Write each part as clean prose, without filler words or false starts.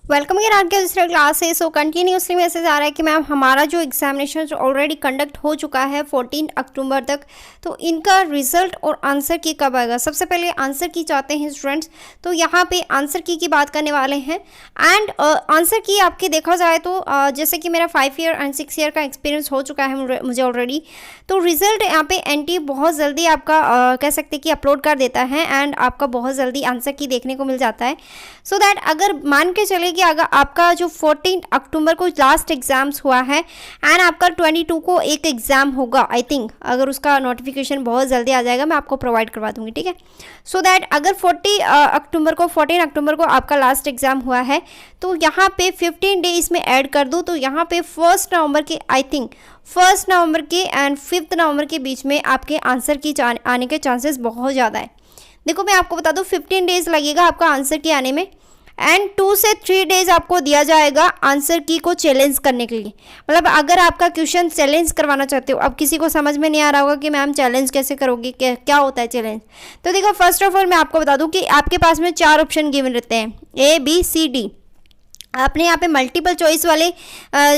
Welcome यार आज के दूसरे क्लास है। सो कंटिन्यूसली मैसेज आ रहा है कि मैम हमारा जो एग्जामिनेशन ऑलरेडी कंडक्ट हो चुका है 14 अक्टूबर तक, तो इनका रिजल्ट और आंसर की कब आएगा। सबसे पहले आंसर की चाहते हैं स्टूडेंट्स, तो यहाँ पे आंसर की बात करने वाले हैं। एंड आंसर की आपके देखा जाए तो जैसे कि मेरा 5 ईयर एंड 6 ईयर का एक्सपीरियंस हो चुका है मुझे ऑलरेडी, तो रिजल्ट यहाँ पे एनटी बहुत जल्दी आपका कह सकते हैं कि अपलोड कर देता है एंड आपका बहुत जल्दी आंसर की देखने को मिल जाता है। सो दैट अगर मान के चले कि अगर आपका जो 14 अक्टूबर को लास्ट एग्जाम्स हुआ है एंड आपका 22 को एक एग्ज़ाम होगा, आई थिंक अगर उसका नोटिफिकेशन बहुत जल्दी आ जाएगा मैं आपको प्रोवाइड करवा दूंगी, ठीक है। सो दैट अगर 14 अक्टूबर को आपका लास्ट एग्ज़ाम हुआ है तो यहाँ पे 15 डेज में ऐड कर दूँ तो यहाँ पे 1 नवंबर के आई थिंक 1 नवंबर के एंड 5 नवंबर के बीच में आपके आंसर की आने के चांसेस बहुत ज़्यादा है। देखो मैं आपको बता दूं 15 डेज लगेगा आपका आंसर की आने में एंड 2 से 3 डेज आपको दिया जाएगा आंसर की को चैलेंज करने के लिए। मतलब अगर आपका क्वेश्चन चैलेंज करवाना चाहते हो, अब किसी को समझ में नहीं आ रहा होगा कि मैम चैलेंज कैसे करोगी, क्या होता है चैलेंज। तो देखो फर्स्ट ऑफ ऑल मैं आपको बता दूं कि आपके पास में 4 ऑप्शन गिवन रहते हैं ABCD। आपने यहाँ पे मल्टीपल चॉइस वाले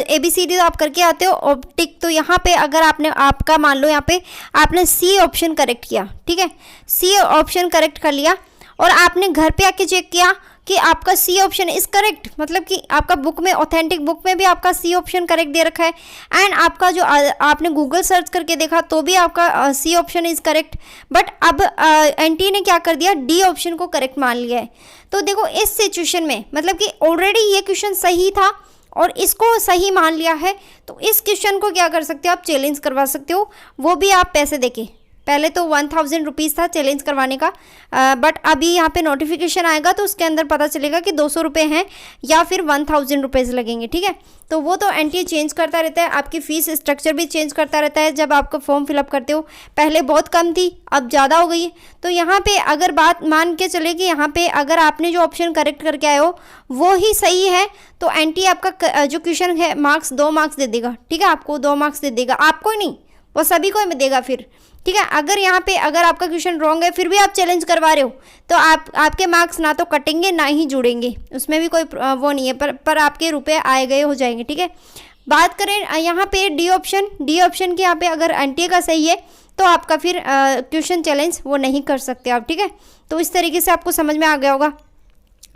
ABCD तो आप करके आते हो ऑप्टिक, तो यहाँ पे अगर आपने आपका मान लो यहाँ पे आपने C ऑप्शन करेक्ट किया, ठीक है, C ऑप्शन करेक्ट कर लिया और आपने घर पे आके चेक किया कि आपका C ऑप्शन इज करेक्ट, मतलब कि आपका बुक में ऑथेंटिक बुक में भी आपका C ऑप्शन करेक्ट दे रखा है एंड आपका जो आपने गूगल सर्च करके देखा तो भी आपका C option is correct. But अब एनटी ने क्या कर दिया, D ऑप्शन को करेक्ट मान लिया है। तो देखो इस सिचुएशन में मतलब कि ऑलरेडी ये क्वेश्चन सही था और इसको सही मान लिया है, तो इस क्वेश्चन को क्या कर सकते हो आप चैलेंज करवा सकते हो, वो भी आप पैसे देके। पहले तो 1000 रुपीज़ था चैलेंज करवाने का, बट अभी यहाँ पे नोटिफिकेशन आएगा तो उसके अंदर पता चलेगा कि 200 रुपये हैं या फिर 1000 रुपीज़ लगेंगे, ठीक है। तो वो तो एनटी चेंज करता रहता है, आपकी फ़ीस स्ट्रक्चर भी चेंज करता रहता है। जब आपका फॉर्म फिलअप करते हो पहले बहुत कम थी, अब ज़्यादा हो गई है। तो यहाँ पे अगर बात मान के चले कि यहाँ पे अगर आपने जो ऑप्शन करेक्ट करके आए हो वो ही सही है तो एनटी आपका जो क्वेश्चन है मार्क्स 2 मार्क्स दे देगा, ठीक है। आपको 2 मार्क्स दे देगा, आपको ही नहीं वो सभी को देगा फिर, ठीक है। अगर यहाँ पे अगर आपका क्वेश्चन रॉन्ग है फिर भी आप चैलेंज करवा रहे हो तो आपके मार्क्स ना तो कटेंगे ना ही जुड़ेंगे, उसमें भी कोई वो नहीं है, पर आपके रुपए आए गए हो जाएंगे, ठीक है। बात करें यहाँ पे डी ऑप्शन की, यहाँ पे अगर एनटीए का सही है तो आपका फिर क्वेश्चन चैलेंज वो नहीं कर सकते आप, ठीक है। तो इस तरीके से आपको समझ में आ गया होगा।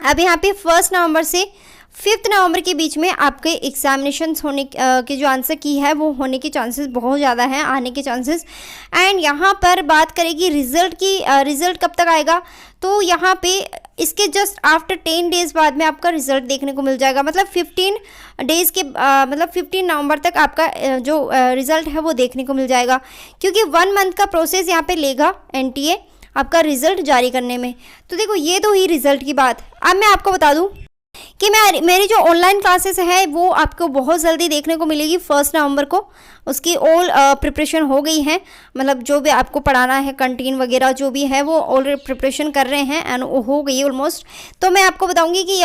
अब यहाँ पे 1 नवंबर से 5 नवंबर के बीच में आपके एग्जामिनेशन होने के जो आंसर की है वो होने के चांसेस बहुत ज़्यादा हैं, आने के चांसेस। एंड यहाँ पर बात करेगी रिजल्ट की, रिजल्ट कब तक आएगा, तो यहाँ पे इसके जस्ट आफ्टर 10 डेज बाद में आपका रिजल्ट देखने को मिल जाएगा। मतलब 15 डेज़ के मतलब 15 नवंबर तक आपका जो रिज़ल्ट है वो देखने को मिल जाएगा, क्योंकि 1 मंथ का प्रोसेस यहाँ पे लेगा एनटीए आपका रिजल्ट जारी करने में। तो देखो ये तो ही रिजल्ट की बात। अब मैं आपको बता दूं कि मेरी जो ऑनलाइन क्लासेस है वो आपको बहुत जल्दी देखने को मिलेगी 1 नवंबर को। उसकी ऑल प्रिपरेशन हो गई है, मतलब जो भी आपको पढ़ाना है कंटेंट वगैरह जो भी है वो ऑलरेडी प्रिपरेशन कर रहे हैं एंड हो गई ऑलमोस्ट। तो मैं आपको बताऊंगी कि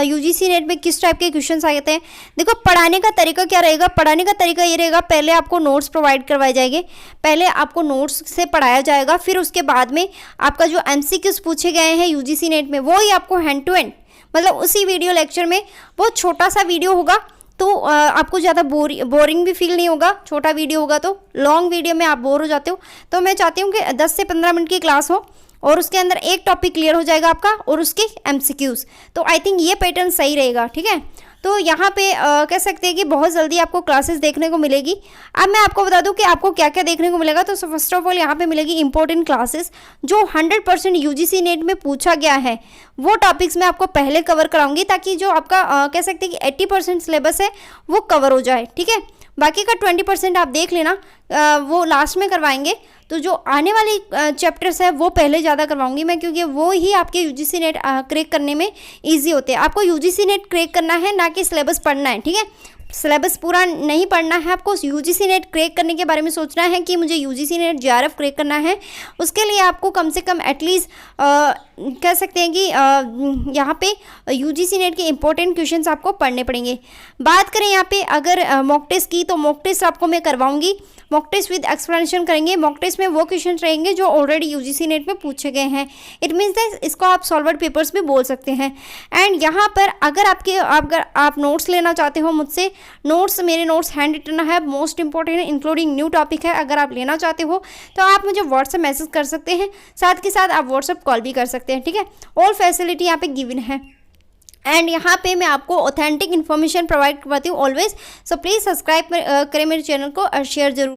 यूजीसी नेट में किस टाइप के क्वेश्चन आते हैं। देखो पढ़ाने का तरीका क्या रहेगा, पढ़ाने का तरीका ये रहेगा, पहले आपको नोट्स प्रोवाइड करवाए जाएंगे, पहले आपको नोट्स से पढ़ाया जाएगा, फिर उसके बाद में आपका जो MCQs पूछे गए हैं यूजीसी नेट में वो ही आपको हैंड टू हैंड, मतलब उसी वीडियो लेक्चर में, वो छोटा सा वीडियो होगा तो आपको ज़्यादा बोरिंग भी फील नहीं होगा। छोटा वीडियो होगा तो लॉन्ग वीडियो में आप बोर हो जाते हो, तो मैं चाहती हूँ कि 10 से 15 मिनट की क्लास हो और उसके अंदर एक टॉपिक क्लियर हो जाएगा आपका और उसके MCQs। तो आई थिंक ये पैटर्न सही रहेगा, ठीक है। तो यहाँ पे कह सकते हैं कि बहुत जल्दी आपको क्लासेस देखने को मिलेगी। अब मैं आपको बता दूं कि आपको क्या क्या देखने को मिलेगा। तो फर्स्ट ऑफ ऑल यहाँ पे मिलेगी इंपॉर्टेंट क्लासेस जो 100% यूजीसी नेट में पूछा गया है, वो टॉपिक्स मैं आपको पहले कवर कराऊंगी ताकि जो आपका कह सकते हैं कि 80% सिलेबस है वो कवर हो जाए, ठीक है। बाकी का 20% आप देख लेना, वो लास्ट में करवाएंगे। तो जो आने वाली चैप्टर्स है वो पहले ज़्यादा करवाऊंगी मैं, क्योंकि वो ही आपके यूजीसी नेट क्रेक करने में इजी होते हैं। आपको यूजीसी नेट क्रेक करना है, ना कि सिलेबस पढ़ना है, ठीक है। सिलेबस पूरा नहीं पढ़ना है आपको, यूजीसी नेट क्रैक करने के बारे में सोचना है कि मुझे यूजीसी नेट JRF क्रैक करना है। उसके लिए आपको कम से कम एटलीस्ट कह सकते हैं कि यहाँ पे यूजीसी नेट के इंपॉर्टेंट क्वेश्चंस आपको पढ़ने पड़ेंगे। बात करें यहाँ पे अगर मॉक टेस्ट की, तो मॉक टेस्ट आपको मैं करवाऊंगी, मॉक टेस्ट विद एक्सप्लेनेशन करेंगे। मॉक टेस्ट इसमें वो क्वेश्चन रहेंगे जो ऑलरेडी यूजीसी नेट में पूछे गए हैं। इट मीन्स दैट इसको आप सॉल्वर्ड पेपर्स भी बोल सकते हैं। एंड यहाँ पर अगर आप नोट्स लेना चाहते हो मुझसे, मेरे नोट्स हैंड रिटन है, मोस्ट इंपॉर्टेंट है, इंक्लूडिंग न्यू टॉपिक है, अगर आप लेना चाहते हो तो आप मुझे व्हाट्सएप मैसेज कर सकते हैं, साथ के साथ आप व्हाट्सएप कॉल भी कर सकते हैं, ठीक है। ऑल फैसिलिटी यहाँ पे गिवन है। एंड यहाँ पे मैं आपको ऑथेंटिक इन्फॉर्मेशन प्रोवाइड करवाती हूँ ऑलवेज। सो प्लीज़ सब्सक्राइब करें मेरे चैनल को और शेयर जरूर।